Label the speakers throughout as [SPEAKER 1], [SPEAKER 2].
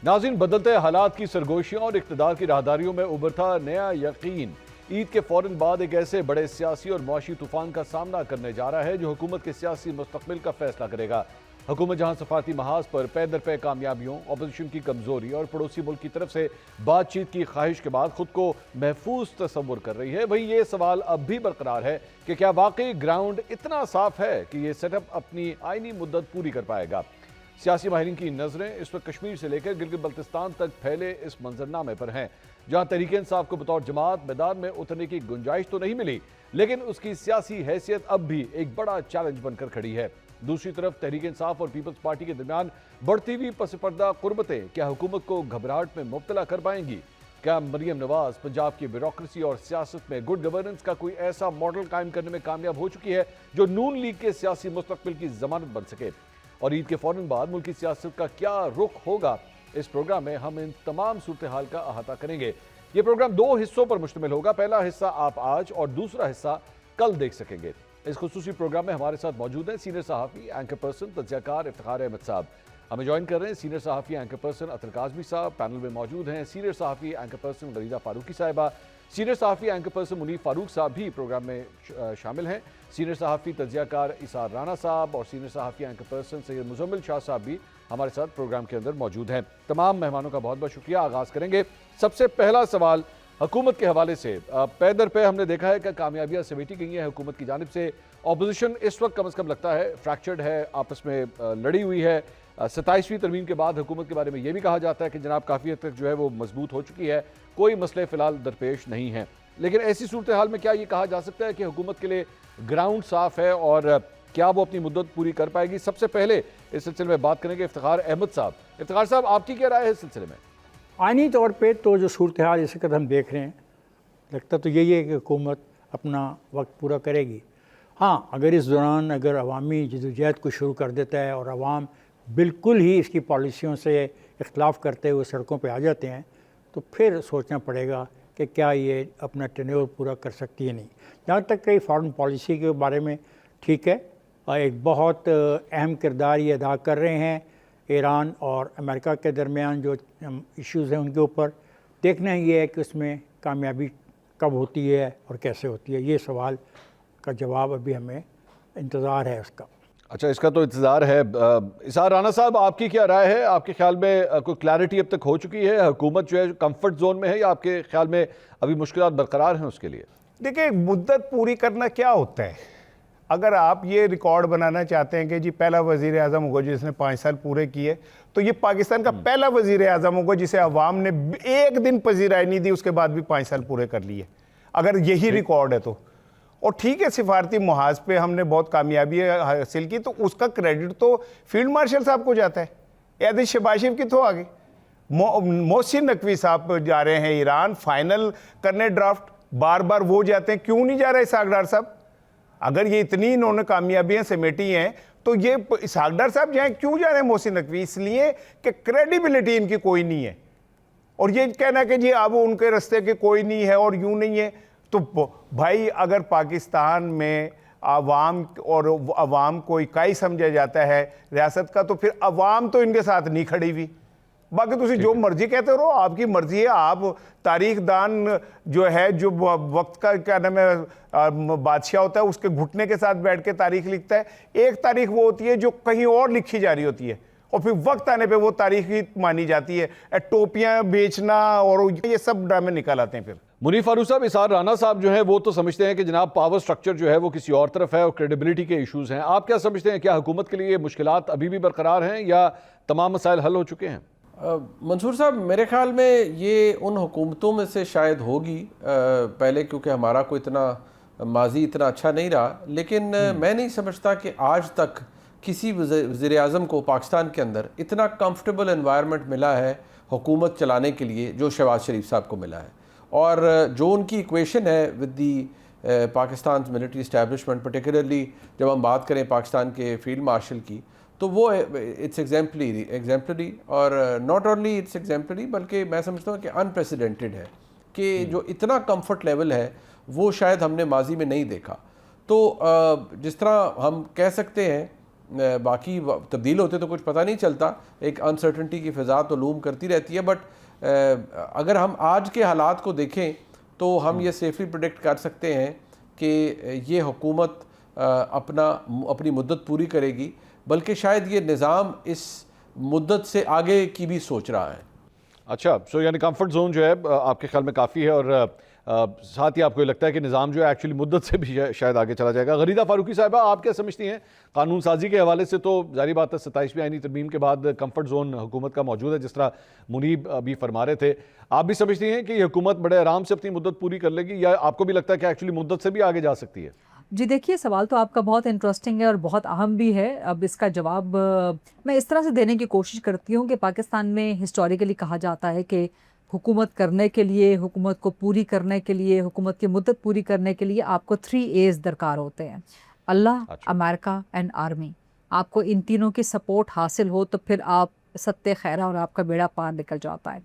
[SPEAKER 1] नाज़रीन, बदलते हालात की सरगोशियों और इक़्तिदार की राहदारियों में उभरता नया यकीन ईद के फौरन बाद एक ऐसे बड़े सियासी और मुआशी तूफान का सामना करने जा रहा है जो हुकूमत के सियासी मुस्तक़बिल का फैसला करेगा। हुकूमत जहां सफारती महाज पर पै दर पै कामयाबियों, अपोजिशन की कमजोरी और पड़ोसी मुल्क की तरफ से बातचीत की ख्वाहिश के बाद खुद को महफूज तस्वुर कर रही है, वहीं ये सवाल अब भी बरकरार है कि क्या वाकई ग्राउंड इतना साफ है कि ये सेटअप अपनी आईनी मुद्दत पूरी कर पाएगा। सियासी माहिरीन की नजरें इस वक्त कश्मीर से लेकर गिलगित बल्तिस्तान तक फैले इस मंजरनामे पर हैं, जहां तहरीक इंसाफ को बतौर जमात मैदान में उतरने की गुंजाइश तो नहीं मिली, लेकिन उसकी सियासी हैसियत अब भी एक बड़ा चैलेंज बनकर खड़ी है। दूसरी तरफ तहरीक इंसाफ और पीपल्स पार्टी के दरमियान बढ़ती हुई पसपर्दा कुर्बतें क्या हुकूमत को घबराहट में मुब्तला कर पाएंगी? क्या मरियम नवाज पंजाब की ब्यूरोक्रेसी और सियासत में गुड गवर्नेंस का कोई ऐसा मॉडल कायम करने में कामयाब हो चुकी है जो नून लीग के सियासी मुस्तकबिल की जमानत बन सके? और ईद के फौरन बाद मुल्क की सियासत का क्या रुख होगा? इस प्रोग्राम में हम इन तमाम सूरत हाल का अहाता करेंगे। ये प्रोग्राम दो हिस्सों पर मुश्तमिल होगा। पहला हिस्सा आप आज और दूसरा हिस्सा कल देख सकेंगे। इस खुसूसी प्रोग्राम में हमारे साथ मौजूद हैं सीनियर सहाफ़ी, एंकर पर्सन, तज्ज़ियाकार इफ्तिखार अहमद साहब। हमें ज्वाइन कर रहे हैं सीनियर सहाफ़ी, एंकर पर्सन अतर काज़मी साहब। पैनल में मौजूद हैं सीनियर सहाफ़ी, एंकर पर्सन गरीदा फारूकी साहिबा, सीनियर सहाफ़ी, एंकर पर्सन मुनीफ फारूक साहब भी प्रोग्राम में शामिल हैं। सीनियर सहाफ़ी तज्ज़ियाकार इसार राना साहब और सीनियर सहाफ़ी, एंकर पर्सन सैयद मुज़म्मिल शाह साहब भी हमारे साथ प्रोग्राम के अंदर मौजूद हैं। तमाम मेहमानों का बहुत बहुत शुक्रिया। आगाज़ करेंगे सबसे पहला सवाल हुकूमत के हवाले से। पै दर पे हमने देखा है कि कामयाबियाँ समेटी गई हैं हुकूमत की जानिब से। अपोजिशन इस वक्त कम अज़ कम लगता है फ्रैक्चर्ड है, आपस में लड़ी हुई है। 27वीं तरमीम के बाद हुकूमत के बारे में यह भी कहा जाता है कि जनाब काफ़ी हद तक जो है वो मजबूत हो चुकी है, कोई मसले फ़िलहाल दरपेश नहीं है। लेकिन ऐसी सूरत हाल में क्या ये कहा जा सकता है कि हुकूमत के लिए ग्राउंड साफ़ है और क्या वो अपनी मुद्दत पूरी कर पाएगी? सबसे पहले इस सिलसिले में बात करेंगे इफ्तिखार अहमद साहब। इफ्तिखार साहब, आपकी क्या राय है इस सिलसिले में?
[SPEAKER 2] आइनी तौर पे तो जो सूरत हाल इस वक्त हम देख रहे हैं, लगता तो यही है कि हुकूमत अपना वक्त पूरा करेगी। हाँ, अगर इस दौरान अगर अवामी जदोजहद को शुरू कर देता है और अवाम बिल्कुल ही इसकी पॉलिसियों से इख्तलाफ करते हुए सड़कों पे आ जाते हैं, तो फिर सोचना पड़ेगा कि क्या ये अपना टेन्योर पूरा कर सकती है नहीं। जहाँ तक कि फॉरेन पॉलिसी के बारे में ठीक है, एक बहुत अहम किरदार ये अदा कर रहे हैं। ईरान और अमेरिका के दरमियान जो इश्यूज़ हैं उनके ऊपर देखना ये है कि उसमें कामयाबी कब होती है और कैसे होती है। ये सवाल का जवाब अभी हमें इंतज़ार है उसका।
[SPEAKER 1] अच्छा, इसका तो इंतज़ार है। इसार राना साहब, आपकी क्या राय है? आपके ख्याल में कोई क्लैरिटी अब तक हो चुकी है? हुकूमत जो है कंफर्ट जोन में है या आपके ख्याल में अभी मुश्किलात बरकरार हैं उसके लिए?
[SPEAKER 3] देखिए, मुद्दत पूरी करना क्या होता है? अगर आप ये रिकॉर्ड बनाना चाहते हैं कि जी पहला वज़ीर आज़म होगा जिसने 5 साल पूरे किए, तो ये पाकिस्तान का पहला वज़ीर आज़म होगा जिसे अवाम ने एक दिन पजीराई नहीं दी, उसके बाद भी 5 साल पूरे कर लिए, अगर यही रिकॉर्ड है तो। और ठीक है, सिफारती मुहाज पे हमने बहुत कामयाबी हासिल की, तो उसका क्रेडिट तो फील्ड मार्शल साहब को जाता है। याद शबाशिफ कितों आगे? मोहसिन नकवी साहब जा रहे हैं ईरान फाइनल करने ड्राफ्ट, बार बार वो जाते हैं, क्यों नहीं जा रहे इसहाक डार साहब? अगर ये इतनी इन्होंने कामयाबियां समेटी हैं तो ये इसहाक डार साहब जाएं, क्यों जा रहे हैं मोहसिन नकवी? इसलिए कि क्रेडिबिलिटी इनकी कोई नहीं है। और ये कहना कि जी अब उनके रास्ते के कोई नहीं है और यूं नहीं है, तो भाई अगर पाकिस्तान में अवाम और अवाम को इकाई समझा जाता है रियासत का, तो फिर अवाम तो इनके साथ नहीं खड़ी हुई। बाकी तुम जो मर्जी कहते रहो, आपकी मर्जी है। आप तारीख दान जो है, जो वक्त का क्या नाम है बादशाह होता है, उसके घुटने के साथ बैठ के तारीख लिखता है। एक तारीख वो होती है जो कहीं और लिखी जा रही होती है और फिर वक्त आने पे वो तारीख ही मानी जाती है। टोपियां बेचना और ये सब ड्रामे निकाल आते हैं फिर।
[SPEAKER 1] मुनीफ फारूक साहब, इसार राना साहब जो है वो तो समझते हैं कि जनाब पावर स्ट्रक्चर जो है वो किसी और तरफ है और क्रेडिबिलिटी के इश्यूज हैं। आप क्या समझते हैं, क्या हुकूमत के लिए मुश्किलात अभी भी बरकरार हैं या तमाम मसाइल हल हो चुके हैं?
[SPEAKER 4] मंसूर साहब, मेरे ख्याल में ये उन हुकूमतों में से शायद होगी पहले, क्योंकि हमारा कोई इतना माजी इतना अच्छा नहीं रहा, लेकिन मैं नहीं समझता कि आज तक किसी वज़ीर आज़म को पाकिस्तान के अंदर इतना कंफर्टेबल एनवायरनमेंट मिला है हुकूमत चलाने के लिए जो शहबाज शरीफ साहब को मिला है। और जो उनकी इक्वेशन है with the Pakistan military establishment, particularly जब हम बात करें पाकिस्तान के फील्ड मार्शल की, तो वो इट्स एग्जाम्पलरी और नॉट ओनली इट्स एग्जाम्पलरी बल्कि मैं समझता हूँ कि अनप्रेसिडेंटेड है कि जो इतना कंफर्ट लेवल है वो शायद हमने माजी में नहीं देखा। तो जिस तरह हम कह सकते हैं باقی تبدیل ہوتے تو کچھ پتہ نہیں چلتا, ایک انسرٹنٹی کی فضا تو لوم کرتی رہتی ہے. بٹ اگر ہم آج کے حالات کو دیکھیں تو ہم یہ سیفلی پریڈکٹ کر سکتے ہیں کہ یہ حکومت اپنی مدت پوری کرے گی, بلکہ شاید یہ نظام اس مدت سے آگے کی بھی سوچ رہا ہے.
[SPEAKER 1] اچھا, سو یعنی کمفرٹ زون جو ہے آپ کے خیال میں کافی ہے, اور ساتھ ہی آپ کو یہ لگتا ہے کہ نظام جو ہے ایکچولی مدت سے بھی شاید آگے چلا جائے گا. غریدہ فاروقی صاحبہ, آپ کیا سمجھتی ہیں؟ قانون سازی کے حوالے سے تو ظاہری بات ہے 27ویں آئینی ترمیم کے بعد کمفرٹ زون حکومت کا موجود ہے, جس طرح منیب ابھی فرما رہے تھے. آپ بھی سمجھتی ہیں کہ یہ حکومت بڑے آرام سے اپنی مدت پوری کر لے گی, یا آپ کو بھی لگتا ہے کہ ایکچولی مدت سے بھی آگے جا سکتی ہے؟
[SPEAKER 5] جی دیکھیے, سوال تو آپ کا بہت انٹرسٹنگ ہے اور بہت اہم بھی ہے. اب اس کا جواب میں اس طرح سے دینے کی کوشش کرتی ہوں کہ پاکستان میں ہسٹوریکلی کہا جاتا ہے کہ حکومت کرنے کے لیے, حکومت کو پوری کرنے کے لیے, حکومت کی مدت پوری کرنے کے لیے آپ کو 3 A's درکار ہوتے ہیں: اللہ, امریکہ اینڈ آرمی. آپ کو ان تینوں کی سپورٹ حاصل ہو تو پھر آپ ستِ خیرہ اور آپ کا بیڑا پار نکل جاتا ہے.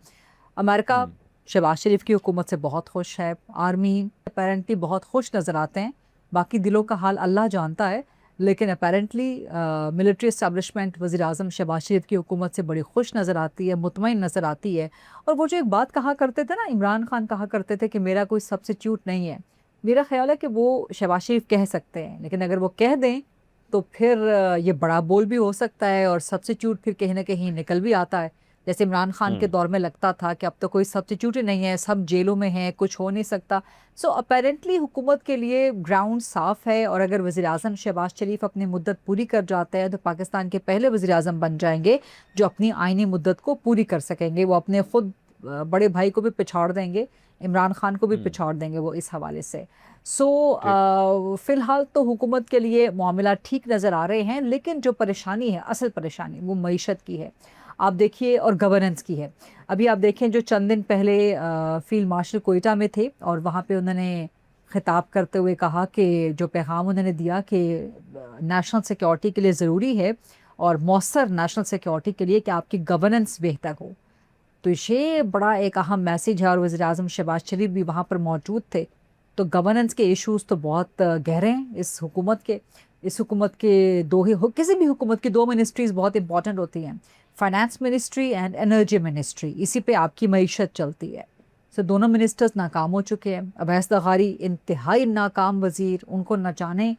[SPEAKER 5] امریکہ شہباز شریف کی حکومت سے بہت خوش ہے, آرمی اپیرنٹلی بہت خوش نظر آتے ہیں, باقی دلوں کا حال اللہ جانتا ہے, لیکن اپیرنٹلی ملٹری اسٹیبلشمنٹ وزیر اعظم شہباز شریف کی حکومت سے بڑی خوش نظر آتی ہے, مطمئن نظر آتی ہے. اور وہ جو ایک بات کہا کرتے تھے نا, عمران خان کہا کرتے تھے کہ میرا کوئی سبسٹیوٹ نہیں ہے, میرا خیال ہے کہ وہ شہباز شریف کہہ سکتے ہیں, لیکن اگر وہ کہہ دیں تو پھر یہ بڑا بول بھی ہو سکتا ہے اور سبسٹیوٹ پھر کہیں نہ کہیں نکل بھی آتا ہے. جیسے عمران خان کے دور میں لگتا تھا کہ اب تو کوئی سبسٹیوٹ ہی نہیں ہے, سب جیلوں میں ہیں, کچھ ہو نہیں سکتا. سو اپیرنٹلی حکومت کے لیے گراؤنڈ صاف ہے, اور اگر وزیر اعظم شہباز شریف اپنی مدت پوری کر جاتے ہیں تو پاکستان کے پہلے وزیر اعظم بن جائیں گے جو اپنی آئینی مدت کو پوری کر سکیں گے. وہ اپنے خود بڑے بھائی کو بھی پچھاڑ دیں گے, عمران خان کو بھی پچھاڑ دیں گے وہ اس حوالے سے. سو فی الحال تو حکومت کے لیے معاملات ٹھیک نظر آ رہے ہیں, لیکن جو پریشانی ہے, اصل پریشانی وہ معیشت کی ہے. آپ دیکھیے, اور گورننس کی ہے. ابھی آپ دیکھیں جو چند دن پہلے فیلڈ مارشل کوئٹہ میں تھے, اور وہاں پہ انہوں نے خطاب کرتے ہوئے کہا کہ جو پیغام انہوں نے دیا کہ نیشنل سیکیورٹی کے لیے ضروری ہے, اور مؤثر نیشنل سیکیورٹی کے لیے کہ آپ کی گورننس بہتر ہو. تو یہ بڑا ایک اہم میسیج ہے, اور وزیر اعظم شہباز شریف بھی وہاں پر موجود تھے. تو گورننس کے ایشوز تو بہت گہرے ہیں اس حکومت کے. اس حکومت کے کسی بھی حکومت کی 2 منسٹریز بہت امپورٹنٹ ہوتی ہیں, finance ministry and energy ministry. اسی پہ آپ کی معیشت چلتی ہے. سو دونوں منسٹرز ناکام ہو چکے ہیں. اویس دغاری انتہائی ناکام وزیر, ان کو نہ جانے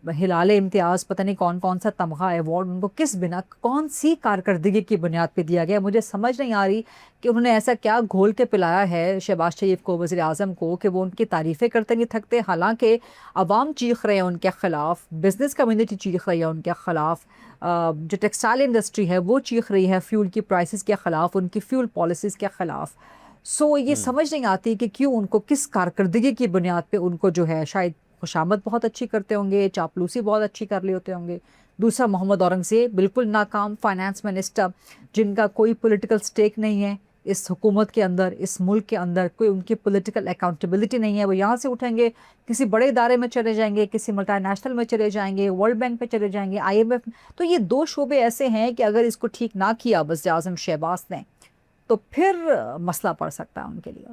[SPEAKER 5] ہلال امتیاز, پتہ نہیں کون کون سا تمغہ ایوارڈ ان کو کس بنا, کون سی کارکردگی کی بنیاد پہ دیا گیا. مجھے سمجھ نہیں آ رہی کہ انہوں نے ایسا کیا گھول کے پلایا ہے شہباز شریف کو, وزیر اعظم کو, کہ وہ ان کی تعریفیں کرتے نہیں تھکتے. حالانکہ عوام چیخ رہے ہیں ان کے خلاف, بزنس کمیونٹی چیخ رہی ہے ان کے خلاف, جو ٹیکسٹائل انڈسٹری ہے وہ چیخ رہی ہے فیول کی پرائسز کے خلاف, ان کی فیول پالیسیز کے خلاف. سو یہ سمجھ نہیں آتی کہ کیوں ان کو, کس کارکردگی کی بنیاد پہ ان کو جو ہے, شاید خوشامد بہت اچھی کرتے ہوں گے, چاپلوسی بہت اچھی کر لیے ہوتے ہوں گے. دوسرا محمد اورنگزیب بالکل ناکام فائنانس منسٹر, جن کا کوئی پولیٹیکل سٹیک نہیں ہے اس حکومت کے اندر, اس ملک کے اندر کوئی ان کی پولیٹیکل اکاؤنٹیبلٹی نہیں ہے. وہ یہاں سے اٹھیں گے, کسی بڑے ادارے میں چلے جائیں گے, کسی ملٹی نیشنل میں چلے جائیں گے, ورلڈ بینک پہ چلے جائیں گے, IMF. تو یہ 2 شعبے ایسے ہیں کہ اگر اس کو ٹھیک نہ کیا وزیر اعظم شہباز نے تو پھر مسئلہ پڑ سکتا ہے ان کے لیے.